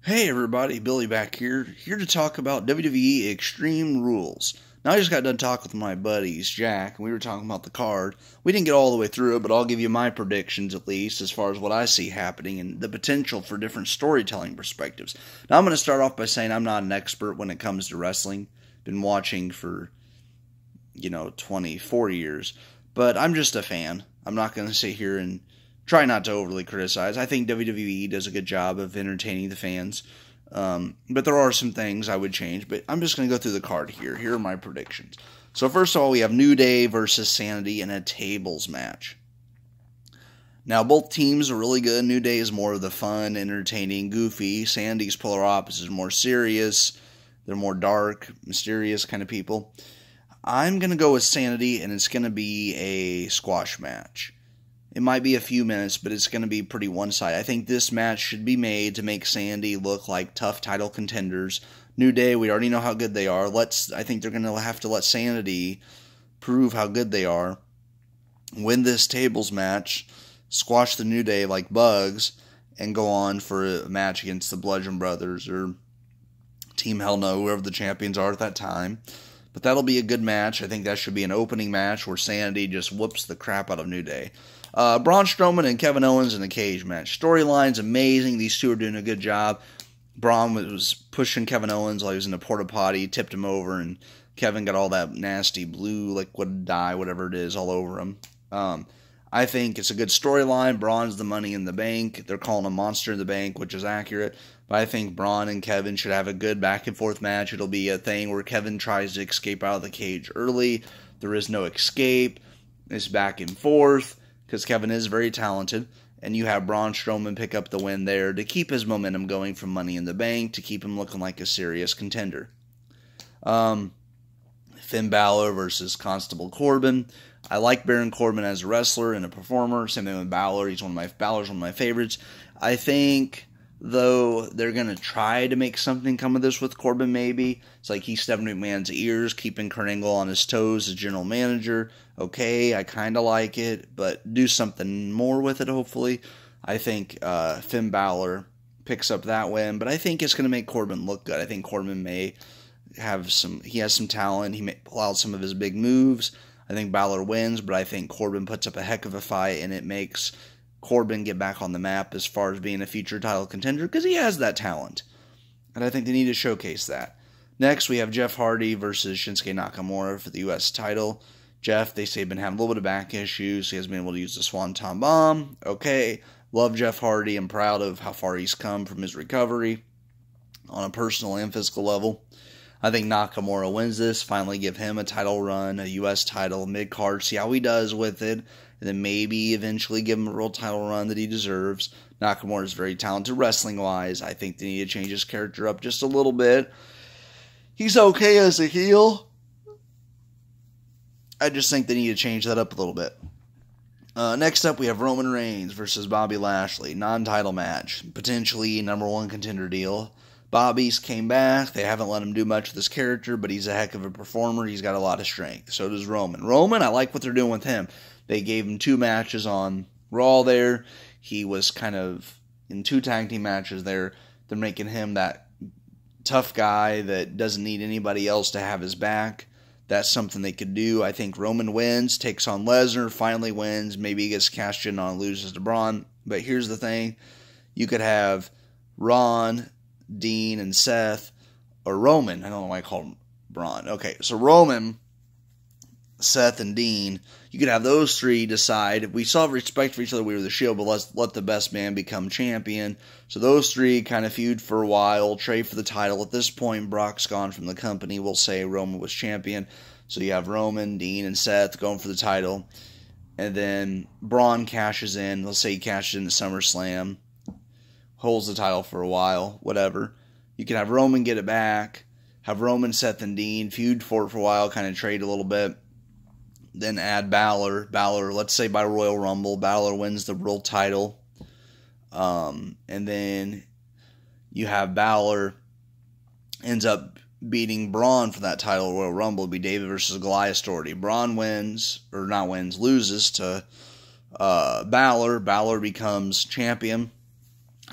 Hey everybody, Billy back here to talk about WWE Extreme Rules. Now I just got done talking with my buddies, Jack, and we were talking about the card. We didn't get all the way through it, but I'll give you my predictions at least as far as what I see happening and the potential for different storytelling perspectives. Now I'm going to start off by saying I'm not an expert when it comes to wrestling. Been watching for, 24 years, but I'm just a fan. I'm not going to sit here and try not to overly criticize. I think WWE does a good job of entertaining the fans. But there are some things I would change. But I'm just going to go through the card here. Here are my predictions. So first of all, we have New Day versus Sanity in a tables match. Now, both teams are really good. New Day is more of the fun, entertaining, goofy. Sanity's polar opposite is more serious. They're more dark, mysterious kind of people. I'm going to go with Sanity, and it's going to be a squash match. It might be a few minutes, but it's going to be pretty one-sided. I think this match should be made to make Sandy look like tough title contenders. New Day, we already know how good they are. I think they're going to have to let Sanity prove how good they are. Win this tables match, squash the New Day like bugs, and go on for a match against the Bludgeon Brothers or Team Hell No, whoever the champions are at that time. But that'll be a good match. I think that should be an opening match where Sanity just whoops the crap out of New Day. Braun Strowman and Kevin Owens in a cage match. Storyline's amazing. These two are doing a good job. Braun was pushing Kevin Owens while he was in the porta potty, tipped him over, and Kevin got all that nasty blue liquid dye, whatever it is, all over him. I think it's a good storyline. Braun's the money in the bank. They're calling him Monster in the Bank, which is accurate. But I think Braun and Kevin should have a good back-and-forth match. It'll be a thing where Kevin tries to escape out of the cage early. There is no escape. It's back and forth because Kevin is very talented. And you have Braun Strowman pick up the win there to keep his momentum going from Money in the Bank, to keep him looking like a serious contender. Finn Balor versus Constable Corbin. I like Baron Corbin as a wrestler and a performer. Same thing with Balor. Balor's one of my favorites. I think, though, they're going to try to make something come of this with Corbin, maybe. It's like he's Stephanie McMahon's ears, keeping Kurt Angle on his toes as general manager. Okay, I kind of like it, but do something more with it, hopefully. I think Finn Balor picks up that win, but I think it's going to make Corbin look good. I think Corbin may have he has some talent. He may pull out some of his big moves. I think Balor wins, but I think Corbin puts up a heck of a fight, and it makes Corbin get back on the map as far as being a future title contender, because he has that talent. And I think they need to showcase that. Next, we have Jeff Hardy versus Shinsuke Nakamura for the U.S. title. Jeff, they say, been having a little bit of back issues. He hasn't been able to use the Swanton Bomb. Okay, love Jeff Hardy. I'm proud of how far he's come from his recovery on a personal and physical level. I think Nakamura wins this, finally give him a title run, a U.S. title, mid-card, see how he does with it, and then maybe eventually give him a real title run that he deserves. Nakamura is very talented wrestling-wise. I think they need to change his character up just a little bit. He's okay as a heel. I just think they need to change that up a little bit. Next up, we have Roman Reigns versus Bobby Lashley. Non-title match. Potentially number one contender deal. Bobby's came back. They haven't let him do much with his character, but he's a heck of a performer. He's got a lot of strength. So does Roman. Roman, I like what they're doing with him. They gave him 2 matches on Raw there. He was kind of in 2 tag team matches there. They're making him that tough guy that doesn't need anybody else to have his back. That's something they could do. I think Roman wins, takes on Lesnar, finally wins. Maybe he gets cashed in on, loses to Braun. But here's the thing. You could have Ron, Dean, and Seth, or Roman. I don't know why I called him Braun. Okay, so Roman, Seth, and Dean, you could have those 3 decide. We still have respect for each other. We were the Shield, but let's let the best man become champion. So those 3 kind of feud for a while, trade for the title. At this point, Brock's gone from the company. We'll say Roman was champion. So you have Roman, Dean, and Seth going for the title. And then Braun cashes in. Let's say he cashes in at SummerSlam. Holds the title for a while, whatever. You can have Roman get it back, have Roman, Seth, and Dean feud for it for a while, kind of trade a little bit, then add Balor. Balor, let's say by Royal Rumble, Balor wins the world title, and then you have Balor ends up beating Braun for that title, Royal Rumble. It'd be David versus Goliath story. Braun loses to Balor. Balor becomes champion.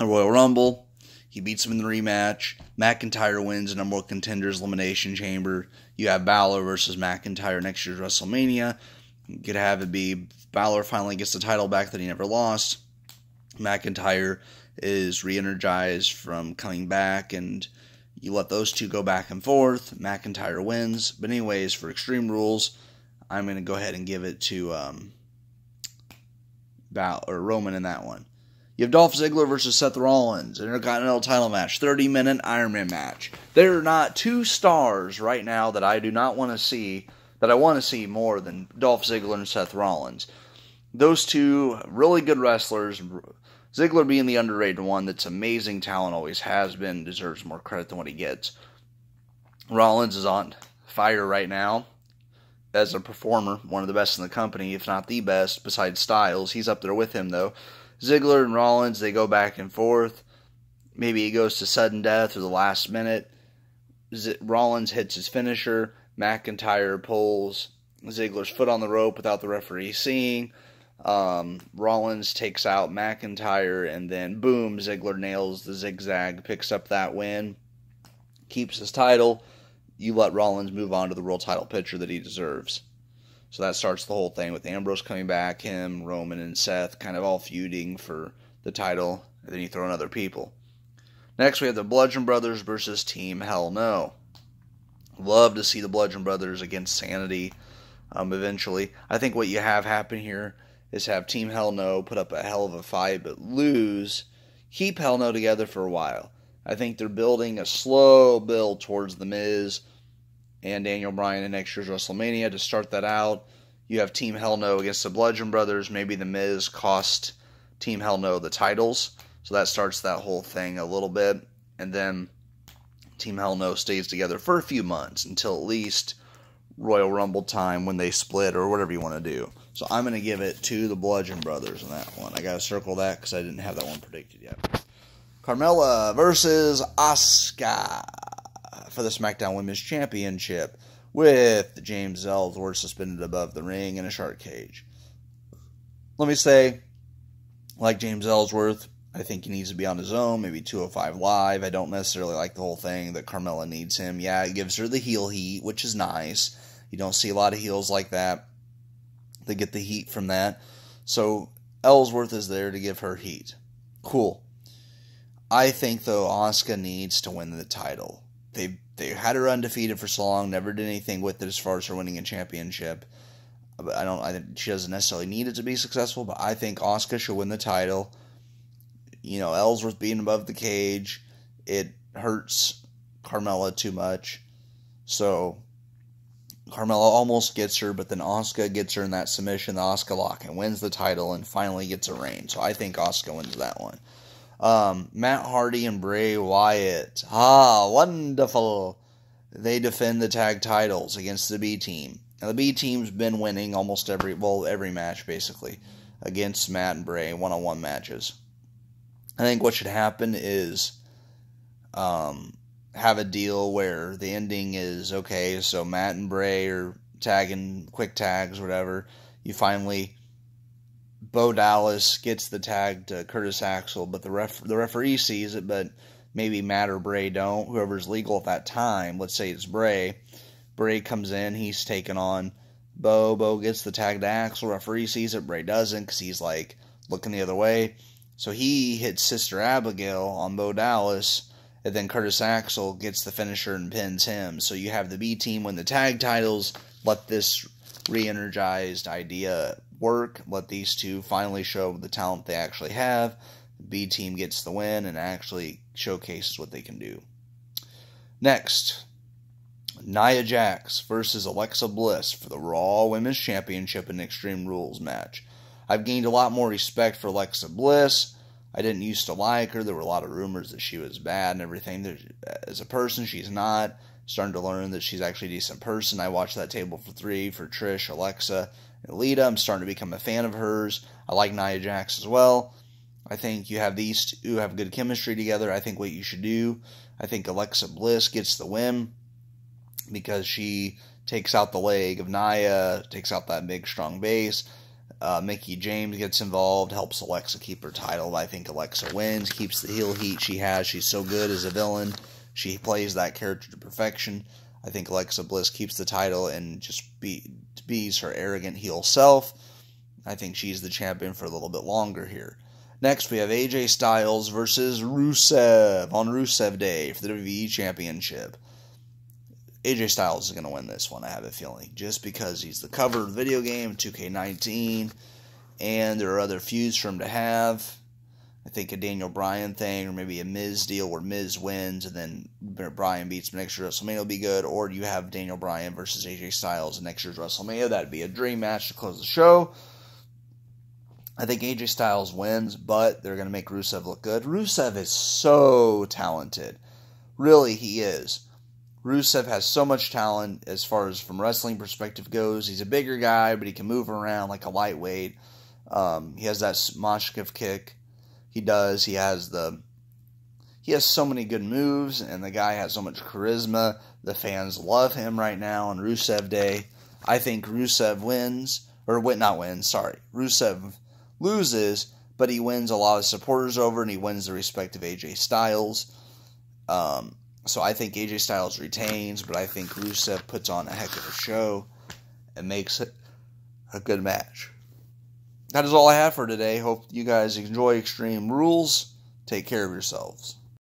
A Royal Rumble. He beats him in the rematch. McIntyre wins number one contenders elimination chamber. You have Balor versus McIntyre next year's WrestleMania. You could have it be Balor finally gets the title back that he never lost. McIntyre is re-energized from coming back, and you let those two go back and forth. McIntyre wins. But anyways, for Extreme Rules, I'm going to go ahead and give it to Roman in that one. You have Dolph Ziggler versus Seth Rollins, Intercontinental title match, 30-minute Iron Man match. There are not two stars right now that I do not want to see, that I want to see more than Dolph Ziggler and Seth Rollins. Those two really good wrestlers. Ziggler being the underrated one, that's amazing talent, always has been, deserves more credit than what he gets. Rollins is on fire right now as a performer, one of the best in the company, if not the best, besides Styles. He's up there with him, though. Ziggler and Rollins, they go back and forth. Maybe he goes to sudden death or the last minute. Rollins hits his finisher. McIntyre pulls Ziggler's foot on the rope without the referee seeing. Rollins takes out McIntyre, and then boom, Ziggler nails the zigzag, picks up that win, keeps his title. You let Rollins move on to the world title picture that he deserves. So that starts the whole thing with Ambrose coming back, him, Roman, and Seth kind of all feuding for the title, and then you throw in other people. Next, we have the Bludgeon Brothers versus Team Hell No. Love to see the Bludgeon Brothers against Sanity eventually. I think what you have happen here is have Team Hell No put up a hell of a fight, but lose, keep Hell No together for a while. I think they're building a slow build towards The Miz and Daniel Bryan in next year's WrestleMania to start that out. You have Team Hell No against the Bludgeon Brothers. Maybe The Miz cost Team Hell No the titles, so that starts that whole thing a little bit. And then Team Hell No stays together for a few months until at least Royal Rumble time when they split or whatever you want to do. So I'm going to give it to the Bludgeon Brothers in that one. I got to circle that because I didn't have that one predicted yet. Carmella versus Asuka for the SmackDown Women's Championship with James Ellsworth suspended above the ring in a shark cage. Let me say, like James Ellsworth, I think he needs to be on his own, maybe 205 Live. I don't necessarily like the whole thing that Carmella needs him. Yeah, it gives her the heel heat, which is nice. You don't see a lot of heels like that. They get the heat from that. So Ellsworth is there to give her heat. Cool. I think, though, Asuka needs to win the title. They had her undefeated for so long, never did anything with it as far as her winning a championship. But I think she doesn't necessarily need it to be successful, but I think Asuka should win the title. You know, Ellsworth being above the cage, it hurts Carmella too much. So Carmella almost gets her, but then Asuka gets her in that submission, the Asuka lock, and wins the title and finally gets a reign. So I think Asuka wins that one. Matt Hardy and Bray Wyatt. Wonderful. They defend the tag titles against the B team. Now, the B team's been winning almost every match, basically, against Matt and Bray, one-on-one matches. I think what should happen is have a deal where the ending is, okay, so Matt and Bray are tagging, quick tags, whatever. You finally, Bo Dallas gets the tag to Curtis Axel, but the referee sees it, but maybe Matt or Bray don't. Whoever's legal at that time, let's say it's Bray. Bray comes in, he's taken on Bo. Bo gets the tag to Axel. Referee sees it, Bray doesn't because he's like looking the other way. So he hits Sister Abigail on Bo Dallas, and then Curtis Axel gets the finisher and pins him. So you have the B team win the tag titles, let this re-energized idea work, let these two finally show the talent they actually have. The B team gets the win and actually showcases what they can do. Next, Nia Jax versus Alexa Bliss for the Raw Women's Championship in Extreme Rules match. I've gained a lot more respect for Alexa Bliss. I didn't used to like her. There were a lot of rumors that she was bad and everything. As a person, she's not. Starting to learn that she's actually a decent person. I watched that table for three for Trish, Alexa, and Lita. I'm starting to become a fan of hers. I like Nia Jax as well. I think you have these two have good chemistry together. I think what you should do, I think Alexa Bliss gets the win because she takes out the leg of Nia, takes out that big, strong base. Mickie James gets involved, helps Alexa keep her title. I think Alexa wins, keeps the heel heat she has. She's so good as a villain. She plays that character to perfection. I think Alexa Bliss keeps the title and just beats her arrogant heel self. I think she's the champion for a little bit longer here. Next, we have AJ Styles versus Rusev on Rusev Day for the WWE Championship. AJ Styles is going to win this one, I have a feeling, just because he's the cover of the video game, 2K19, and there are other feuds for him to have. I think a Daniel Bryan thing, or maybe a Miz deal where Miz wins and then Bryan beats him next year's WrestleMania will be good, or you have Daniel Bryan versus AJ Styles in next year's WrestleMania. That'd be a dream match to close the show. I think AJ Styles wins, but they're going to make Rusev look good. Rusev is so talented. Really, he is. Rusev has so much talent as far as from wrestling perspective goes. He's a bigger guy, but he can move around like a lightweight. He has that Moshkov kick. He does. He has so many good moves, and the guy has so much charisma. The fans love him right now on Rusev Day. I think Rusev wins, or not wins, sorry. Rusev loses, but he wins a lot of supporters over, and he wins the respect of AJ Styles. So I think AJ Styles retains, but I think Rusev puts on a heck of a show and makes it a good match. That is all I have for today. Hope you guys enjoy Extreme Rules. Take care of yourselves.